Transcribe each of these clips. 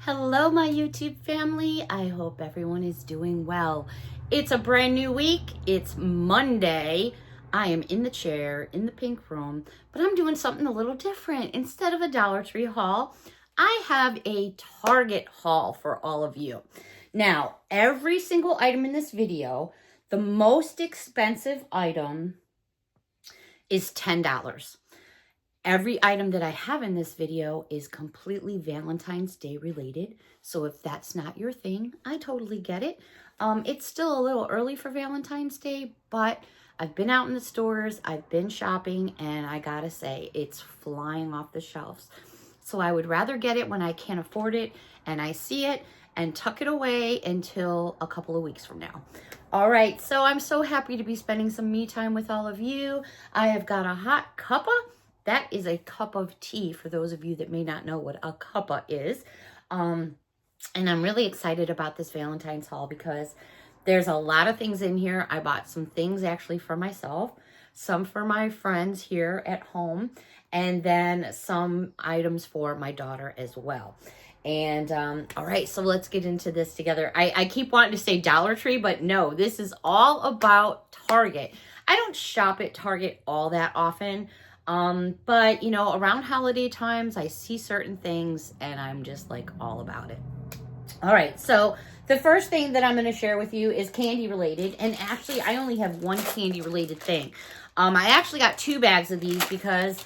Hello, my YouTube family. I hope everyone is doing well. It's a brand new week. It's Monday. I am in the chair in the pink room, but I'm doing something a little different. Instead of a Dollar Tree haul, I have a Target haul for all of you. Now, every single item in this video, the most expensive item is $10. Every item that I have in this video is completely Valentine's Day related. So if that's not your thing, I totally get it. It's still a little early for Valentine's Day, but I've been out in the stores, I've been shopping, and I gotta say, it's flying off the shelves. So I would rather get it when I can't afford it and I see it and tuck it away until a couple of weeks from now. All right, so I'm so happy to be spending some me time with all of you. I have got a hot cuppa. That is a cup of tea for those of you that may not know what a cuppa is. And I'm really excited about this Valentine's haul because there's a lot of things in here. I bought some things actually for myself, some for my friends here at home, and then some items for my daughter as well. And all right, so let's get into this together. I keep wanting to say Dollar Tree, but no, this is all about Target. I don't shop at Target all that often. But you know, around holiday times, I see certain things and I'm just like all about it. All right. So the first thing that I'm going to share with you is candy related. And actually I only have one candy related thing. I actually got 2 bags of these because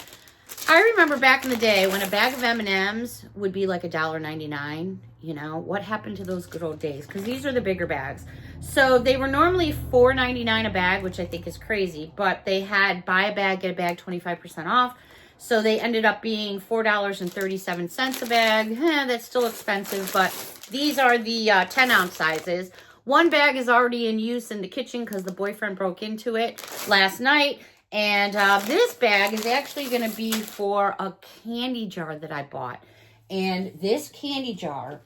I remember back in the day when a bag of M&Ms would be like $1.99. You know, what happened to those good old days? Because these are the bigger bags. So they were normally $4.99 a bag, which I think is crazy. But they had buy a bag, get a bag 25% off. So they ended up being $4.37 a bag. That's still expensive, but these are the 10-ounce sizes. One bag is already in use in the kitchen because the boyfriend broke into it last night. And this bag is actually going to be for a candy jar that I bought. And this candy jar,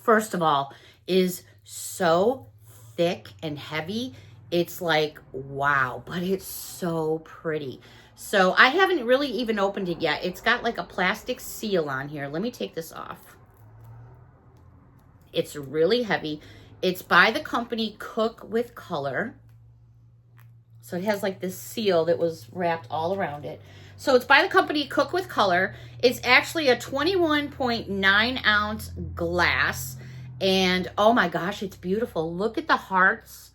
first of all, is so thick and heavy. It's like, wow, but it's so pretty. So I haven't really even opened it yet. It's got like a plastic seal on here. Let me take this off. It's really heavy. It's by the company Cook with Color. So it has like this seal that was wrapped all around it. So it's by the company Cook with Color. It's actually a 21.9 ounce glass. And oh my gosh, it's beautiful. Look at the hearts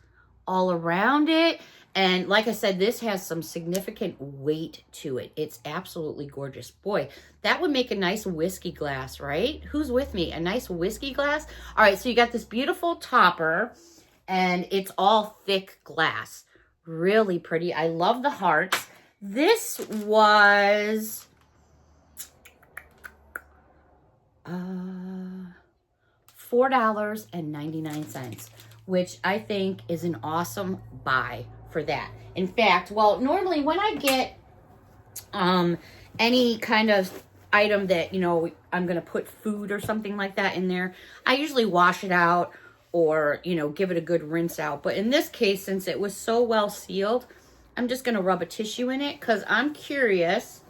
all around it. And like I said, this has some significant weight to it. It's absolutely gorgeous. Boy, that would make a nice whiskey glass, right? Who's with me? A nice whiskey glass? All right, so you got this beautiful topper and it's all thick glass. Really pretty. I love the hearts. This was $4.99, which I think is an awesome buy for that. In fact, well, normally when I get any kind of item that, you know, I'm going to put food or something like that in there, I usually wash it out or, you know, give it a good rinse out. But in this case, since it was so well sealed, I'm just going to rub a tissue in it because I'm curious.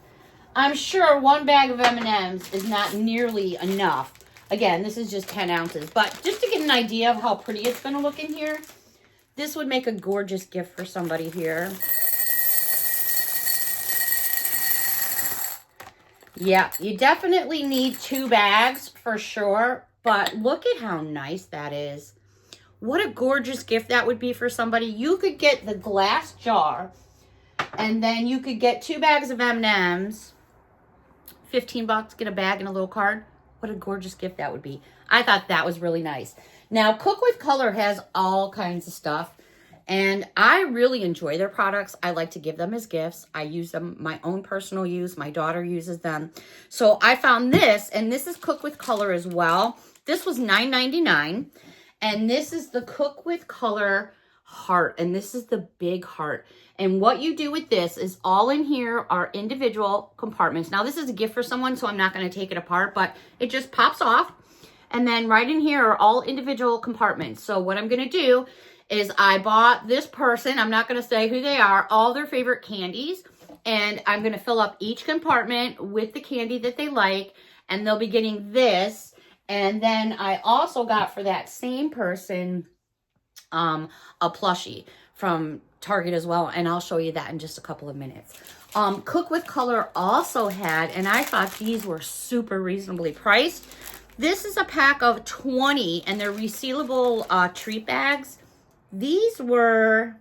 I'm sure one bag of M&Ms is not nearly enough. Again, this is just 10 ounces. But just to get an idea of how pretty it's going to look in here, this would make a gorgeous gift for somebody here. Yeah, you definitely need 2 bags for sure. But look at how nice that is. What a gorgeous gift that would be for somebody. You could get the glass jar, and then you could get 2 bags of M&Ms, $15, get a bag and a little card. What a gorgeous gift that would be. I thought that was really nice. Now, Cook with Color has all kinds of stuff, and I really enjoy their products. I like to give them as gifts. I use them my own personal use. My daughter uses them. So I found this, and this is Cook with Color as well. This was $9.99, and this is the Cook with Color heart, and this is the big heart. And what you do with this is all in here are individual compartments. Now, this is a gift for someone, so I'm not going to take it apart, but it just pops off. And then right in here are all individual compartments. So what I'm going to do is I bought this person, I'm not going to say who they are, all their favorite candies. And I'm going to fill up each compartment with the candy that they like. And they'll be getting this. And then I also got for that same person a plushie from Target as well, and I'll show you that in just a couple of minutes. Cook with Color also had, and I thought these were super reasonably priced. This is a pack of 20, and they're resealable treat bags. These were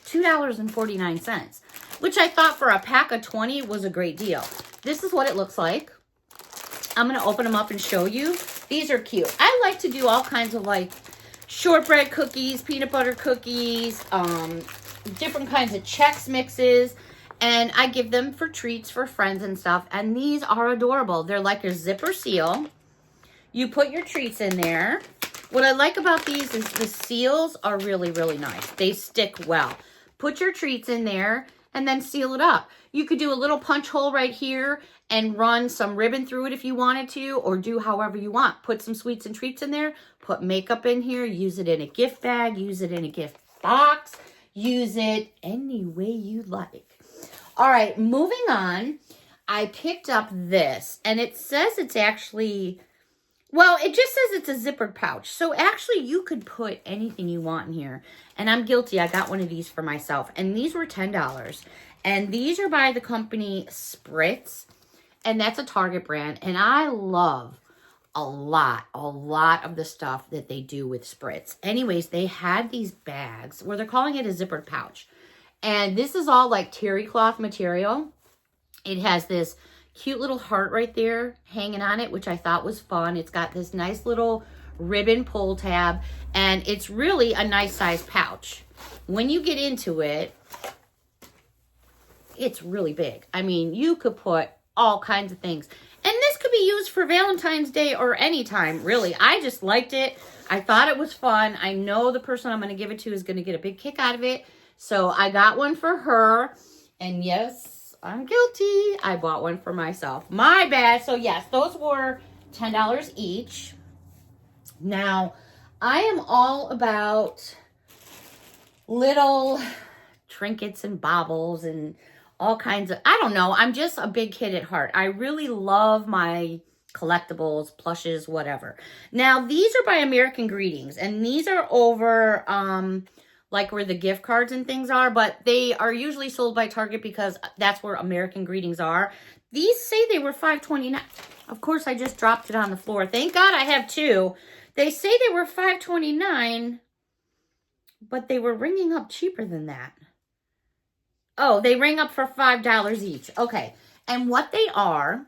$2.49, which I thought for a pack of 20 was a great deal. This is what it looks like. I'm going to open them up and show you. These are cute. I like to do all kinds of like shortbread cookies, peanut butter cookies, different kinds of Chex mixes, and I give them for treats for friends and stuff, and these are adorable. They're like your zipper seal. You put your treats in there. What I like about these is the seals are really, really nice. They stick well. Put your treats in there and then seal it up. You could do a little punch hole right here and run some ribbon through it if you wanted to, or do however you want. Put some sweets and treats in there, put makeup in here, use it in a gift bag, use it in a gift box, use it any way you like. All right, moving on. I picked up this, and it says it's actually, well, it just says it's a zippered pouch. So actually you could put anything you want in here. And I'm guilty, I got one of these for myself, and these were $10. And these are by the company Spritz, and that's a Target brand. And I love a lot of the stuff that they do with Spritz. Anyways, they had these bags where they're calling it a zippered pouch. And this is all like terry cloth material. It has this cute little heart right there hanging on it, which I thought was fun. It's got this nice little ribbon pull tab, and it's really a nice size pouch. When you get into it, it's really big. I mean, you could put all kinds of things. And this could be used for Valentine's Day or anytime, really. I just liked it. I thought it was fun. I know the person I'm going to give it to is going to get a big kick out of it. So I got one for her. And yes, I'm guilty. I bought one for myself. My bad. So yes, those were $10 each. Now, I am all about little trinkets and baubles and all kinds of, I don't know. I'm just a big kid at heart. I really love my collectibles, plushes, whatever. Now, these are by American Greetings, and these are over like where the gift cards and things are, but they are usually sold by Target because that's where American Greetings are. These say they were $5.29. Of course, I just dropped it on the floor. Thank God I have two. They say they were $5.29, but they were ringing up cheaper than that. Oh, they ring up for $5 each. Okay. And what they are,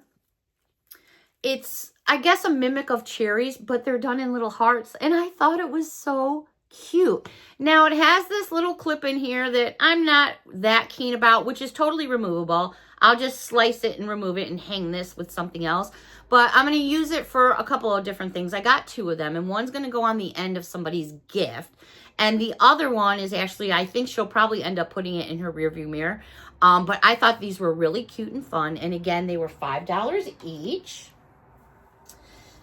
it's, I guess, a mimic of cherries, but they're done in little hearts. And I thought it was so cute. Now, it has this little clip in here that I'm not that keen about, which is totally removable. I'll just slice it and remove it and hang this with something else. But I'm going to use it for a couple of different things. I got two of them, and one's going to go on the end of somebody's gift. And the other one is actually, I think she'll probably end up putting it in her rearview mirror. But I thought these were really cute and fun. And again, they were $5 each.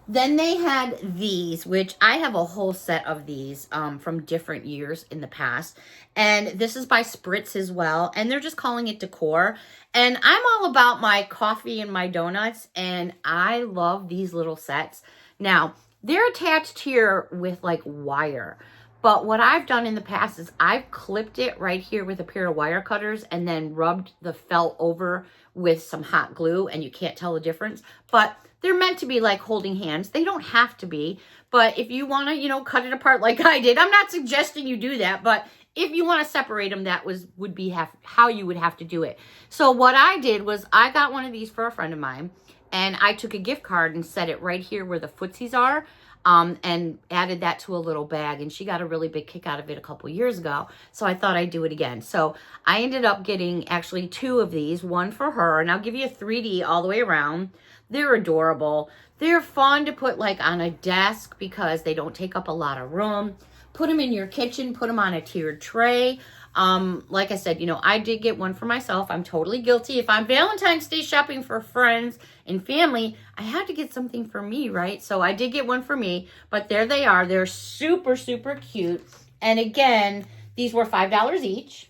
Then they had these, which I have a whole set of these from different years in the past. And this is by Spritz as well. And they're just calling it decor. And I'm all about my coffee and my donuts. And I love these little sets. Now, they're attached here with like wire. But what I've done in the past is I've clipped it right here with a pair of wire cutters and then rubbed the felt over with some hot glue, and you can't tell the difference. But they're meant to be like holding hands. They don't have to be. But if you want to, you know, cut it apart like I did, I'm not suggesting you do that. But if you want to separate them, that would be how you would have to do it. So what I did was I got one of these for a friend of mine, and I took a gift card and set it right here where the footsies are. And added that to a little bag, and she got a really big kick out of it a couple years ago. So I thought I'd do it again. So I ended up getting actually two of these, one for her, and I'll give you a 3D all the way around. They're adorable. They're fun to put like on a desk because they don't take up a lot of room. Put them in your kitchen, put them on a tiered tray. Like I said, you know, I did get one for myself. I'm totally guilty. If I'm Valentine's Day shopping for friends and family, I had to get something for me, right? So I did get one for me, but there they are. They're super, super cute. And again, these were $5 each,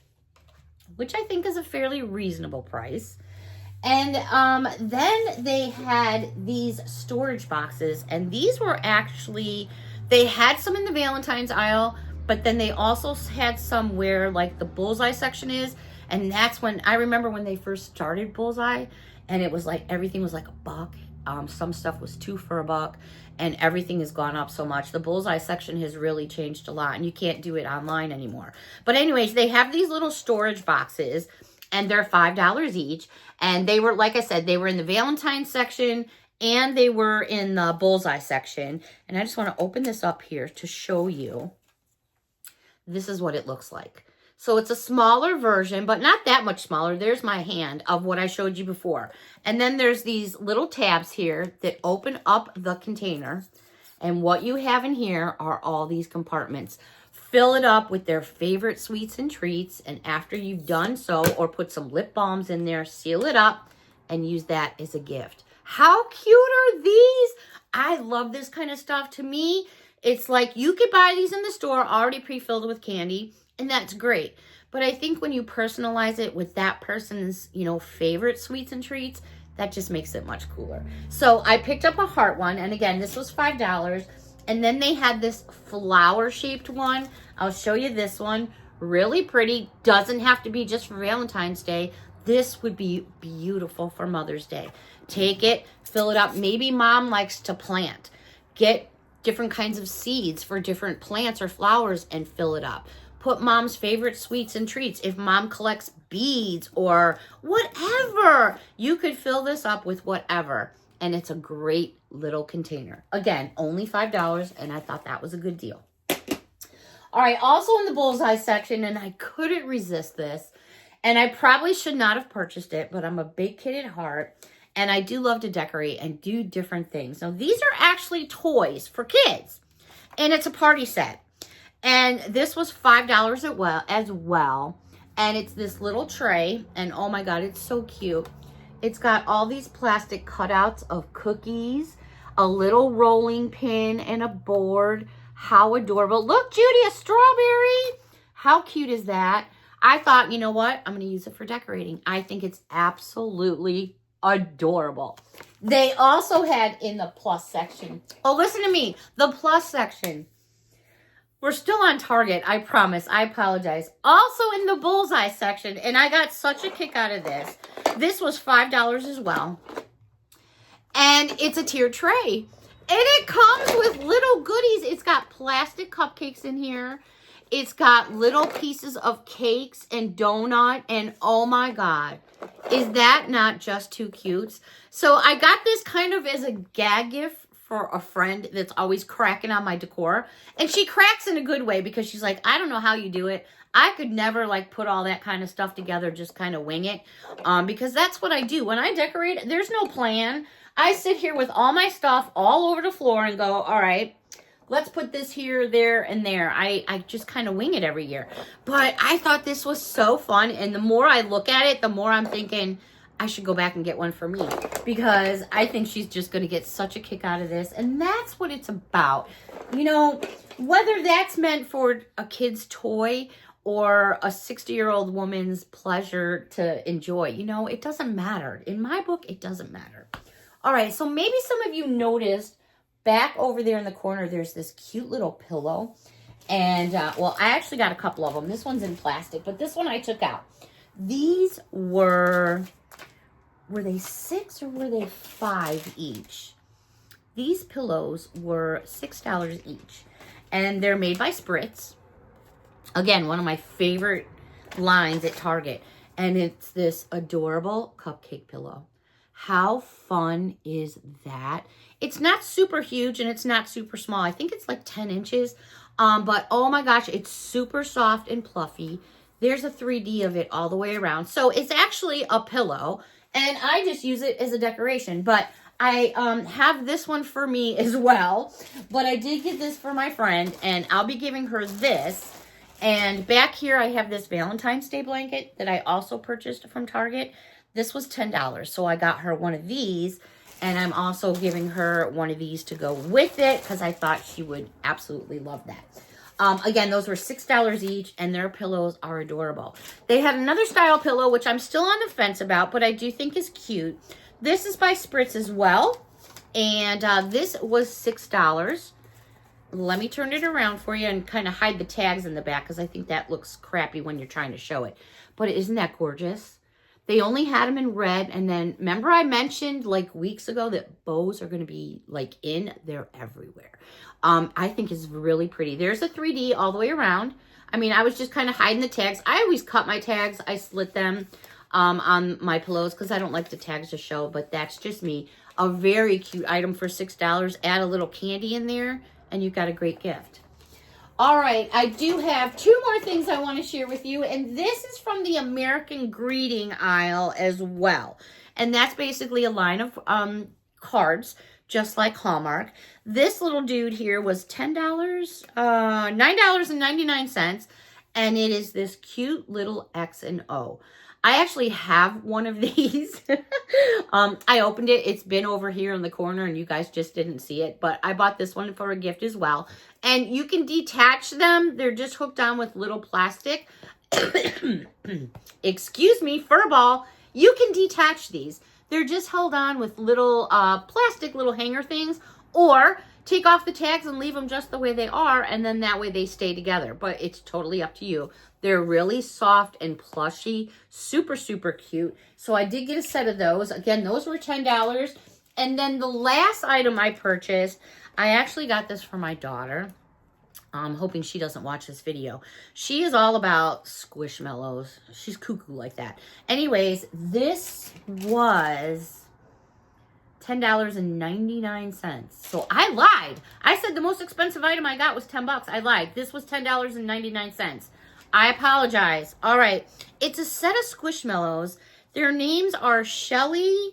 which I think is a fairly reasonable price. And then they had these storage boxes, and these were actually, they had some in the Valentine's aisle, but then they also had some where like the bullseye section is. And that's when I remember when they first started Bullseye, and it was like everything was like $1. Some stuff was $2 for $1, and everything has gone up so much. The Bullseye section has really changed a lot, and you can't do it online anymore. But anyways, they have these little storage boxes, and they're $5 each. And they were, like I said, they were in the Valentine section and they were in the Bullseye section. And I just want to open this up here to show you. This is what it looks like. So it's a smaller version, but not that much smaller. There's my hand of what I showed you before. And then there's these little tabs here that open up the container. And what you have in here are all these compartments. Fill it up with their favorite sweets and treats. And after you've done so, or put some lip balms in there, seal it up and use that as a gift. How cute are these? I love this kind of stuff. To me, it's like you could buy these in the store already pre-filled with candy, and that's great. But I think when you personalize it with that person's, you know, favorite sweets and treats, that just makes it much cooler. So I picked up a heart one, and again, this was $5. And then they had this flower-shaped one. I'll show you this one. Really pretty. Doesn't have to be just for Valentine's Day. This would be beautiful for Mother's Day. Take it, fill it up. Maybe mom likes to plant. Get different kinds of seeds for different plants or flowers and fill it up. Put mom's favorite sweets and treats. If mom collects beads or whatever, you could fill this up with whatever. And it's a great little container. Again, only $5, and I thought that was a good deal. All right, also in the Bullseye section, and I couldn't resist this, and I probably should not have purchased it, but I'm a big kid at heart, and I do love to decorate and do different things. Now, these are actually toys for kids, and it's a party set. And this was $5 as well, and it's this little tray, and oh my God, it's so cute. It's got all these plastic cutouts of cookies, a little rolling pin, and a board. How adorable. Look, Judy, a strawberry. How cute is that? I thought, you know what? I'm going to use it for decorating. I think it's absolutely adorable. They also had in the plus section. Oh, listen to me. The plus section. We're still on Target, I promise. I apologize. Also in the Bullseye section, and I got such a kick out of this. This was $5 as well. And it's a tiered tray. And it comes with little goodies. It's got plastic cupcakes in here. It's got little pieces of cakes and donut. And oh my God, is that not just too cute? So I got this kind of as a gag gift for a friend that's always cracking on my decor. And she cracks in a good way because she's like, I don't know how you do it. I could never like put all that kind of stuff together, just kind of wing it. Because that's what I do. When I decorate, there's no plan. I sit here with all my stuff all over the floor and go, all right, let's put this here, there, and there. I just kind of wing it every year. But I thought this was so fun. And the more I look at it, the more I'm thinking, I should go back and get one for me, because I think she's just going to get such a kick out of this. And that's what it's about. You know, whether that's meant for a kid's toy or a 60-year-old woman's pleasure to enjoy, you know, it doesn't matter. In my book, it doesn't matter. All right, so maybe some of you noticed back over there in the corner, there's this cute little pillow. And, well, I actually got a couple of them. This one's in plastic, but this one I took out. These were they 6 or were they 5 each? These pillows were $6 each. And they're made by Spritz. Again, one of my favorite lines at Target. And it's this adorable cupcake pillow. How fun is that? It's not super huge and it's not super small. I think it's like 10 inches. But oh my gosh, it's super soft and fluffy. There's a 3D of it all the way around. So it's actually a pillow. And I just use it as a decoration. But I have this one for me as well. But I did get this for my friend. And I'll be giving her this. And back here I have this Valentine's Day blanket that I also purchased from Target. This was $10. So I got her one of these. And I'm also giving her one of these to go with it, because I thought she would absolutely love that. Again, those were $6 each, and their pillows are adorable. They had another style pillow, which I'm still on the fence about, but I do think is cute. This is by Spritz as well, and this was $6. Let me turn it around for you and kind of hide the tags in the back because I think that looks crappy when you're trying to show it. But isn't that gorgeous? They only had them in red, and then remember I mentioned like weeks ago that bows are going to be like in, they're everywhere. I think it's really pretty. There's a 3D all the way around. I mean, I was just kind of hiding the tags. I always cut my tags. I slit them on my pillows because I don't like the tags to show, but that's just me. A very cute item for $6. Add a little candy in there, and you've got a great gift. All right, I do have two more things I want to share with you, and this is from the American Greeting aisle as well. And that's basically a line of cards, just like Hallmark. This little dude here was $10, $9.99, and it is this cute little X and O. I actually have one of these. I opened it. It's been over here in the corner, and you guys just didn't see it. But I bought this one for a gift as well. And you can detach them. They're just hooked on with little plastic. Excuse me, fur ball. You can detach these. They're just held on with little plastic little hanger things. Or take off the tags and leave them just the way they are. And then that way they stay together. But it's totally up to you. They're really soft and plushy. Super, super cute. So I did get a set of those. Again, those were $10. And then the last item I purchased, I actually got this for my daughter. I'm hoping she doesn't watch this video. She is all about squishmallows. She's cuckoo like that. Anyways, this was $10.99. So I lied. I said the most expensive item I got was 10 bucks. I lied. This was $10.99. I apologize. All right. It's a set of squishmallows. Their names are Shelly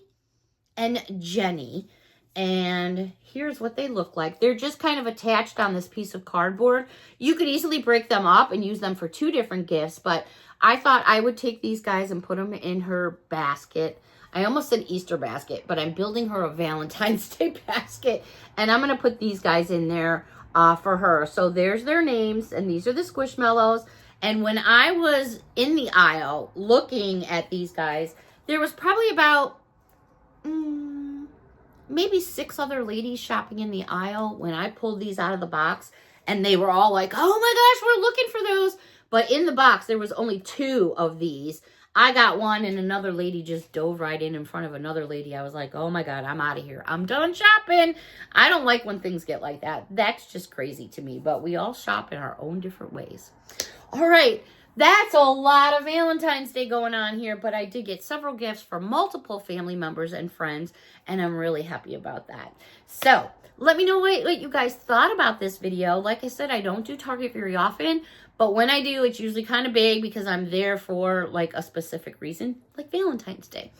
and Jenny. And here's what they look like. They're just kind of attached on this piece of cardboard. You could easily break them up and use them for two different gifts, but I thought I would take these guys and put them in her basket. I almost said Easter basket, but I'm building her a Valentine's Day basket, and I'm going to put these guys in there for her. So there's their names, and these are the Squishmallows. And when I was in the aisle looking at these guys, there was probably about maybe 6 other ladies shopping in the aisle when I pulled these out of the box. And they were all like, oh my gosh, we're looking for those. But in the box, there was only 2 of these. I got one, and another lady just dove right in front of another lady. I was like, oh my God, I'm out of here. I'm done shopping. I don't like when things get like that. That's just crazy to me. But we all shop in our own different ways. All right. That's a lot of Valentine's Day going on here, but I did get several gifts from multiple family members and friends, and I'm really happy about that. So let me know what you guys thought about this video. Like I said, I don't do Target very often, but when I do, it's usually kind of big because I'm there for like a specific reason, like Valentine's Day.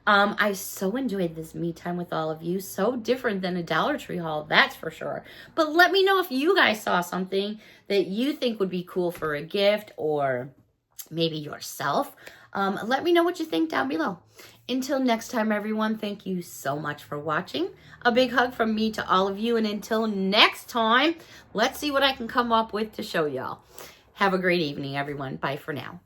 I so enjoyed this me time with all of you. So different than a Dollar Tree haul, that's for sure. But let me know if you guys saw something that you think would be cool for a gift or maybe yourself. Let me know what you think down below. Until next time, everyone, thank you so much for watching. A big hug from me to all of you. And until next time, let's see what I can come up with to show y'all. Have a great evening, everyone. Bye for now.